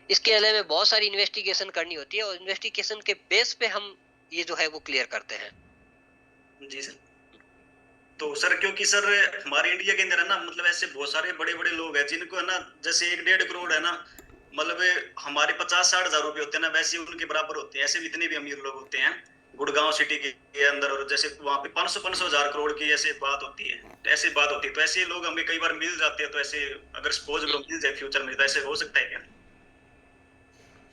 इसके अलावा बहुत सारी इन्वेस्टिगेशन करनी होती है और इन्वेस्टिगेशन के बेस पे हम ये जो है वो क्लियर करते हैं। जी सर। तो सर क्योंकि सर हमारे इंडिया के अंदर है ना, मतलब ऐसे बहुत सारे बड़े बड़े लोग हैं जिनको है ना, जैसे 1-1.5 करोड़ है ना, मतलब हमारे 50-60 हजार रुपए होते हैं ना, वैसे उनके बराबर होते हैं, ऐसे भी इतने भी अमीर लोग होते हैं गुड़गांव सिटी के अंदर। और जैसे वहां पे 500-500 हजार करोड़ की ऐसे बात होती है, तो ऐसे बात होती है, तो ऐसे लोग हमें कई बार मिल जाते हैं। तो ऐसे अगर सपोज अगर मिल जाए फ्यूचर में, तो ऐसे हो सकता है क्या?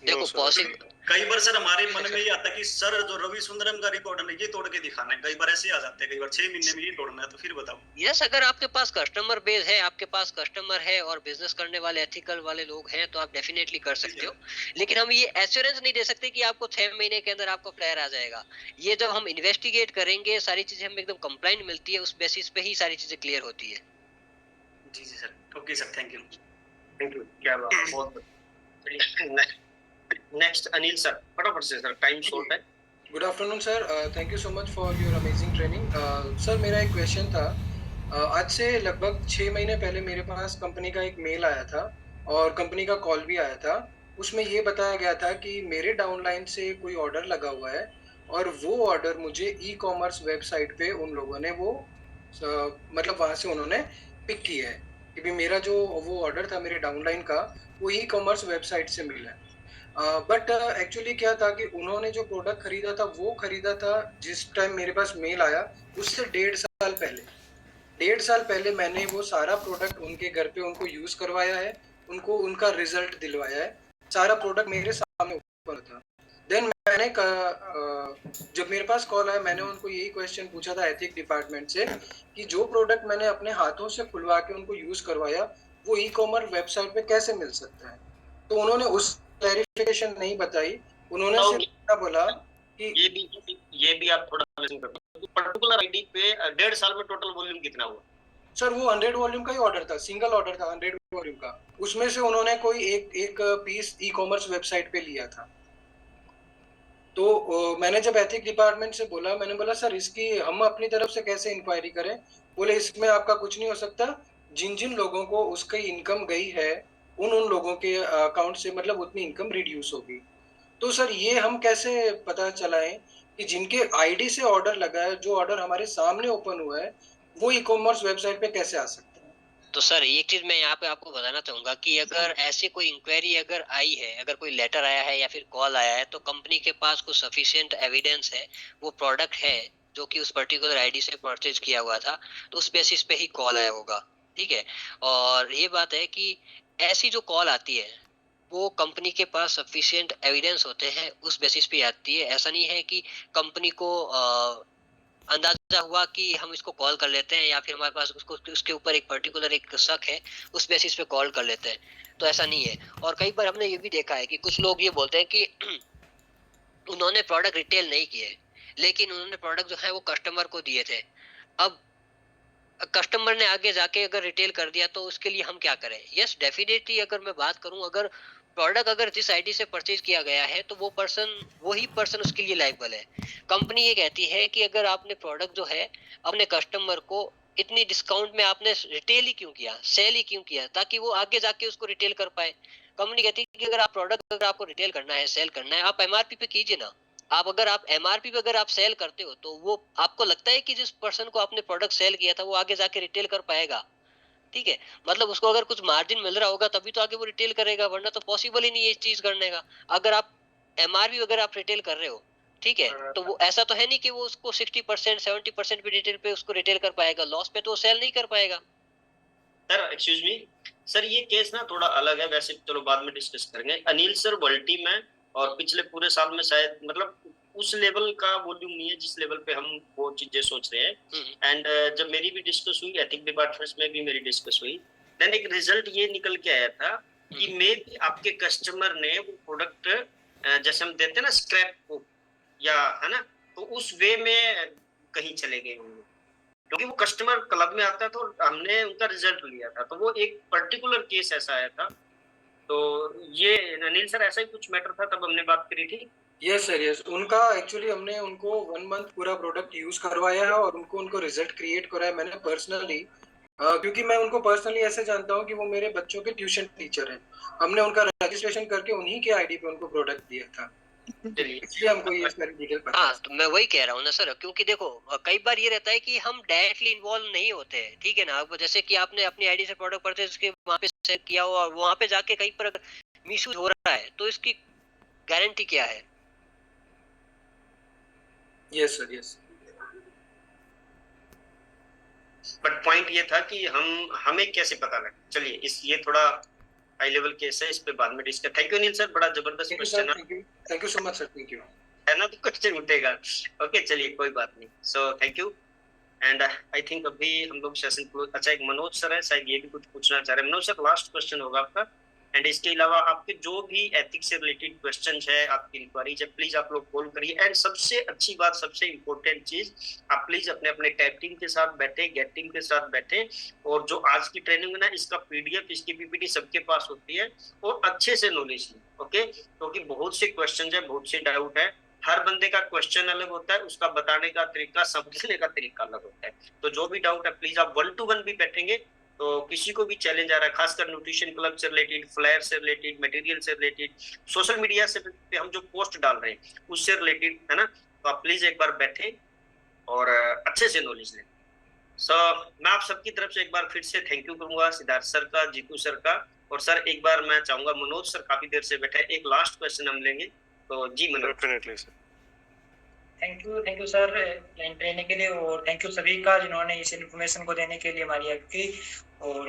देखो पॉसिबल कई बार सर हमारे मन में ये आता है कि सर जो रवि सुंदरम का रिकॉर्ड है ये तोड़ के दिखाना है, कई बार ऐसे आ जाते हैं, कई बार 6 महीने में ये तोड़ना है, तो फिर बताओ। यस, अगर आपके पास कस्टमर बेस है, आपके पास कस्टमर है और बिजनेस करने वाले एथिकल वाले लोग हैं, तो आप डेफिनेटली कर जी सकते सर। हो। लेकिन हम ये एश्योरेंस नहीं दे सकते कि आपको 6 महीने के अंदर आपको फ्लेयर आ जाएगा। ये जब हम इन्वेस्टिगेट करेंगे, सारी चीजें हमें एकदम कंप्लाइंट मिलती है, उस बेसिस पे ही सारी चीजें क्लियर होती है। जी जी sir, okay sir, thank you. Thank you, क्या बात है, बहुत बढ़िया। नेक्स्ट अनिल सर, फटाफट से सर, टाइम शॉर्ट है। Good afternoon sir, thank you so much for your amazing training. Sir मेरा एक क्वेश्चन था। आज से लगभग 6 महीने पहले मेरे पास कंपनी का एक मेल आया था और कंपनी का कॉल भी आया था। उसमें ये बताया गया था कि मेरे डाउनलाइन से कोई ऑर्डर लगा हुआ है और वो ऑर्डर मुझे ई कॉमर्स वेबसाइट पे उन लोगों ने वो मतलब वहाँ से उन्होंने पिक किया है कि भी मेरा जो वो ऑर्डर था मेरे डाउनलाइन का, वो ई कॉमर्स वेबसाइट से मिला है। बट एक्चुअली क्या था कि उन्होंने जो प्रोडक्ट खरीदा था वो खरीदा था जिस टाइम मेरे पास मेल आया उससे 1.5 साल पहले। 1.5 साल पहले मैंने वो सारा प्रोडक्ट उनके घर पे उनको यूज करवाया है, उनको उनका रिजल्ट दिलवाया है, सारा प्रोडक्ट मेरे सामने ऊपर था। देन मैंने जब मेरे पास कॉल आया मैंने उनको यही क्वेश्चन पूछा था एथिक डिपार्टमेंट से कि जो प्रोडक्ट मैंने अपने हाथों से खुलवा के उनको यूज करवाया वो ई कॉमर्स वेबसाइट पे कैसे मिल सकता है। तो उन्होंने उस क्लैरिफिकेशन नहीं बताई। उन्होंने सिर्फ इतना बोला कि ये भी आप थोड़ा लिसन करो। पर्टिकुलर आईडी पे 1.5 साल में टोटल वॉल्यूम कितना हुआ? सर वो 100 वॉल्यूम का ही ऑर्डर था, सिंगल ऑर्डर था 100 वॉल्यूम का। उसमें से उन्होंने कोई एक एक पीस ई कॉमर्स वेबसाइट पे लिया था। तो मैंने जब एथिक डिपार्टमेंट से बोला, मैंने बोला सर इसकी हम अपनी तरफ से कैसे इंक्वायरी करें। बोले इसमें आपका कुछ नहीं हो सकता, जिन जिन लोगों को उसकी इनकम गई है उन उन लोगों के अकाउंट से मतलब उतनी इनकम रिड्यूस होगी। तो सर ये हम कैसे पता चलाएं कि जिनके आईडी से ऑर्डर लगा है, जो ऑर्डर हमारे सामने ओपन हुआ है, वो ई कॉमर्स वेबसाइट पे कैसे आ सकता है। तो सर एक चीज मैं यहाँ पे आपको बताना चाहूंगा कि अगर ऐसी कोई इंक्वायरी अगर आई है, अगर कोई लेटर आया है या फिर कॉल आया है, तो कंपनी के पास कुछ सफिशिएंट एविडेंस है, वो प्रोडक्ट है जो कि उस पर्टिकुलर आईडी से परचेज किया हुआ था, तो उस बेसिस पे ही कॉल आया होगा। ठीक है। और ये बात है कि ऐसी जो कॉल आती है वो कंपनी के पास सफिशिएंट एविडेंस होते हैं, उस बेसिस पे आती है। ऐसा नहीं है कि कंपनी को अंदाजा हुआ कि हम इसको कॉल कर लेते हैं या फिर हमारे पास उसको उसके ऊपर एक पर्टिकुलर एक शक है, उस बेसिस पे कॉल कर लेते हैं, तो ऐसा नहीं है। और कई बार हमने ये भी देखा है कि कुछ लोग ये बोलते हैं कि उन्होंने प्रोडक्ट रिटेल नहीं किए, लेकिन उन्होंने प्रोडक्ट जो है वो कस्टमर को दिए थे। अब कस्टमर ने आगे जाके अगर रिटेल कर दिया तो उसके लिए हम क्या करें? यस डेफिनेटली, अगर मैं बात करूं, अगर प्रोडक्ट अगर जिस आईडी से परचेज किया गया है तो वही पर्सन उसके लिए लायबल है। कंपनी ये कहती है कि अगर आपने प्रोडक्ट जो है अपने कस्टमर को इतनी डिस्काउंट में आपने रिटेल ही क्यों किया, सेल ही क्यों किया, ताकि वो आगे जाके उसको रिटेल कर पाए। कंपनी कहती है कि अगर आप प्रोडक्ट अगर आपको रिटेल करना है, सेल करना है, आप एमआरपी पे कीजिए ना। अगर आप एमआरपी पे अगर आप सेल करते हो तो वो आपको लगता है कि जिस पर्सन को आपने प्रोडक्ट सेल किया था वो आगे जाके रिटेल कर पाएगा? ठीक है। मतलब उसको अगर कुछ मार्जिन मिल रहा होगा तभी तो आगे वो रिटेल करेगा, वरना तो पॉसिबल ही नहीं है इस चीज करने का। अगर आप एमआरपी अगर आप रिटेल कर रहे हो, ठीक है, तो वो ऐसा तो है नहीं कि वो उसको 60% 70% भी रिटेल पे उसको रिटेल कर पाएगा, लॉस पे तो सेल नहीं कर पाएगा। सर एक्सक्यूज मी सर, ये केस ना थोड़ा अलग है, वैसे चलो बाद में डिस्कस करेंगे। अनिल सर वल्टी में और पिछले पूरे साल में शायद मतलब उस लेवल का वॉल्यूम नहीं है जिस लेवल पे हम वो चीजें सोच रहे हैं। एंड जब मेरी भी डिस्कस हुई एथिक डिपार्टमेंट में भी मेरी डिस्कस हुई, देन एक रिजल्ट ये निकल के आया था कि मे भी आपके कस्टमर ने वो प्रोडक्ट जैसे हम देते हैं ना स्क्रैप को, या है ना, तो उस वे में कहीं चले गए होंगे, क्योंकि वो कस्टमर क्लब में आता है तो हमने उनका रिजल्ट लिया था, तो वो एक पर्टिकुलर केस ऐसा आया था। तो ये अनिल सर ऐसा ही कुछ मैटर था, तब हमने बात करी थी। Yes sir, yes. उनका एक्चुअली हमने उनको 1 मंथ पूरा प्रोडक्ट यूज करवाया है और उनको उनको रिजल्ट क्रिएट कराया मैंने पर्सनली। क्योंकि मैं उनको पर्सनली ऐसे जानता हूँ कि वो मेरे बच्चों के ट्यूशन टीचर हैं। हमने उनका रजिस्ट्रेशन करके उन्हीं के आईडी पे उनको प्रोडक्ट दिया था, इसलिए हमको ये सारी डिटेल पता है। हाँ, तो मैं वही कह रहा हूँ ना सर, क्योंकि देखो कई बार ये रहता है कि हम डायरेक्टली इन्वॉल्व नहीं होते हैं, ठीक है ना। अब जैसे कि आपने अपनी आईडी से प्रोडक्ट परचेज के वहाँ पे सेल किया हो और वहाँ पे जाके कहीं पर मिसयूज हो रहा है, तो इसकी गारंटी क्या है? Yes sir, yes. But point ये था कि हमें कैसे पता लगे। चलिए ये थोड़ा हाई लेवल केस है, इस पे बाद में discuss. Thank you Anil sir, बड़ा जबरदस्त क्वेश्चन है। Thank you so much sir, thank you. है ना, तो क्वेश्चन उठेगा। ओके चलिए कोई बात नहीं। So thank you and I think अभी हम लोग सेशन क्लोज। अच्छा, एक मनोज सर है, शायद ये भी कुछ पूछना चाह रहे हैं। मनोज सर, लास्ट क्वेश्चन होगा आपका, एंड इसके अलावा आपके जो भी एथिक्स से रिलेटेड क्वेश्चन है, आपकी इंक्वायरीज है, प्लीज आप लोग कॉल करिए। एंड सबसे अच्छी बात, सबसे इंपॉर्टेंट चीज, आप प्लीज अपने अपने टैब टीम के साथ बैठे, गेट टीम के साथ बैठे, और जो आज की ट्रेनिंग है ना, इसका पीडीएफ, इसकी पीपीटी सबके पास होती है, और अच्छे से नॉलेज ली। ओके, क्योंकि बहुत से क्वेश्चन है, बहुत से डाउट है, हर बंदे का क्वेश्चन अलग होता है, उसका बताने का तरीका, समझने का तरीका अलग होता है। तो जो भी डाउट है, प्लीज आप 1 to 1 भी बैठेंगे तो किसी को भी चैलेंज आ रहा है, खासकर न्यूट्रिशन क्लब से रिलेटेड, फ्लायर से रिलेटेड, मटेरियल से रिलेटेड, सोशल मीडिया से पे हम जो पोस्ट डाल रहे हैं उससे रिलेटेड, है ना, तो आप प्लीज एक बार बैठे और अच्छे से नॉलेज लें। सो मैं आप सबकी तरफ से एक बार फिर से थैंक यू करूंगा, सिद्धार्थ सर का, जीतू सर का, और सर एक बार मैं चाहूंगा मनोज सर काफी देर से बैठे, एक लास्ट क्वेश्चन हम लेंगे। तो जी Manoj. Definitely sir. Thank you sir line training के लिए, और थैंक यू सभी का जिन्होंने इस इन्फॉर्मेशन को देने के लिए हमारी हेल्प की, और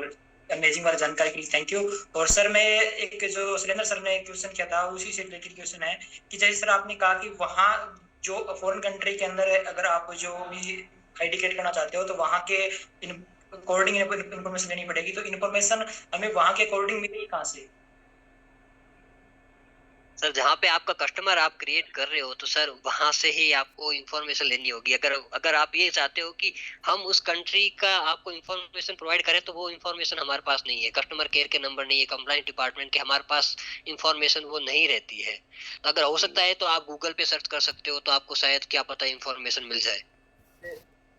अमेजिंग वाली जानकारी के लिए थैंक यू। और सर मैं एक जो सुरेंद्र सर ने क्वेश्चन किया था उसी से रिलेटेड क्वेश्चन है कि जैसे सर आपने कहा कि वहाँ जो फॉरेन कंट्री के अंदर अगर आप जो भी आइडेंटिफाई करना चाहते हो तो वहाँ के अकॉर्डिंग इन्फॉर्मेशन लेनी पड़ेगी, तो इन्फॉर्मेशन हमें वहाँ के अकॉर्डिंग मिलेगी कहाँ से? सर जहाँ पे आपका कस्टमर आप क्रिएट कर रहे हो, तो सर वहां से ही आपको इंफॉर्मेशन लेनी होगी। अगर आप ये चाहते हो कि हम उस कंट्री का आपको इंफॉर्मेशन प्रोवाइड करें, तो वो इंफॉर्मेशन हमारे पास नहीं है, कस्टमर केयर के नंबर नहीं है, कंप्लाइंस डिपार्टमेंट के हमारे पास इंफॉर्मेशन वो नहीं रहती है। तो अगर हो सकता है तो आप गूगल पे सर्च कर सकते हो, तो आपको शायद क्या पता इंफॉर्मेशन मिल जाए।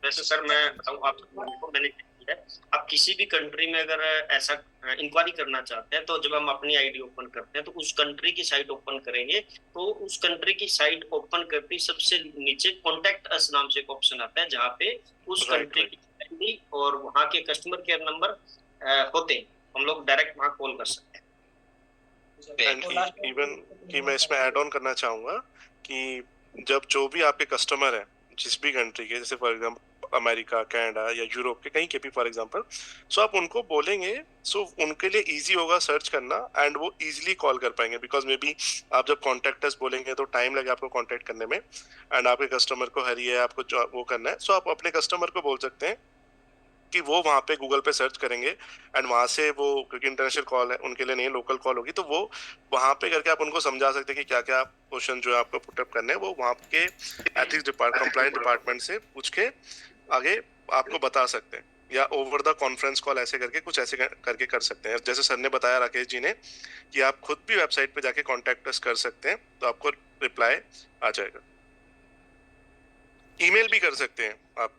वैसे सर मैं बताऊं आपको, मैंने किया है, आप किसी भी कंट्री में अगर ऐसा इंक्वायरी करना चाहते हैं, तो जब हम अपनी आईडी ओपन करते हैं तो उस कंट्री की साइट ओपन करेंगे, तो उस कंट्री की साइट ओपन करते ही सबसे नीचे कॉन्टेक्ट अस नाम से एक ऑप्शन आता है, जहाँ पे उस कंट्री की आईडी और वहाँ के कस्टमर केयर नंबर होते हैं, हम लोग डायरेक्ट वहाँ कॉल कर सकते हैं। इवन कि मैं इसमें ऐड ऑन करना चाहूंगा कि जब जो भी आपके कस्टमर है जिस भी कंट्री के, जैसे फॉर एग्जांपल अमेरिका, कनाडा या यूरोप के कहीं के भी फॉर एग्जांपल, सो आप उनको बोलेंगे, सो उनके लिए इजी होगा सर्च करना एंड वो इजीली कॉल कर पाएंगे। बिकॉज मे बी आप जब कॉन्टैक्ट अस बोलेंगे तो टाइम लगे आपको कॉन्टैक्ट करने में, एंड आपके कस्टमर को हरी है, आपको जो वो करना है, सो आप अपने कस्टमर को बोल सकते हैं कि वो वहाँ पे गूगल पे सर्च करेंगे, एंड वहाँ से वो, क्योंकि इंटरनेशनल कॉल है उनके लिए नहीं, लोकल कॉल होगी, तो वो वहाँ पे करके आप उनको समझा सकते हैं कि क्या क्या क्वेश्चन जो है आपको पुटअप करने हैं, वो वहाँ के एथिक्स डिपार्टमेंट, कंप्लायंस डिपार्टमेंट से पूछ के आगे आपको बता सकते हैं, या ओवर द कॉन्फ्रेंस कॉल ऐसे करके कुछ ऐसे करके कर सकते हैं। जैसे सर ने बताया राकेश जी ने कि आप खुद भी वेबसाइट पे जाके कॉन्टैक्ट अस कर सकते हैं, तो आपको रिप्लाई आ जाएगा। ईमेल भी कर सकते हैं आप।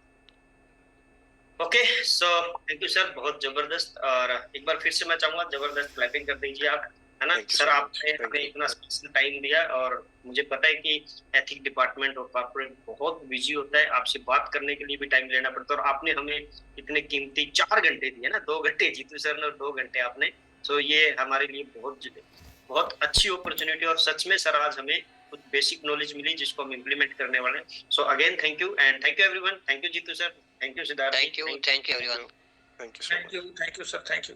Okay, so thank you sir, बहुत जबरदस्त। और एक बार फिर से मैं चाहूंगा जबरदस्त क्लैपिंग कर दीजिए आप, है ना सर। आपने हमें इतना स्पेशल टाइम दिया, और मुझे पता है कि एथिक डिपार्टमेंट और कॉर्पोरेट बहुत बिजी होता है, आपसे बात करने के लिए भी टाइम लेना पड़ता है, और आपने हमें इतने कीमती 4 घंटे दिए ना, 2 घंटे जीतू सर ने और 2 घंटे आपने, सो ये हमारे लिए बहुत अच्छी अपॉर्चुनिटी, और सच में सर आज हमें कुछ बेसिक नॉलेज मिली जिसको हम इम्प्लीमेंट करने वाले हैं। So again thank you, and thank you everyone. Thank you Jeetu sir, thank you Siddharth, thank you everyone. Thank you sir, thank you sir, thank you.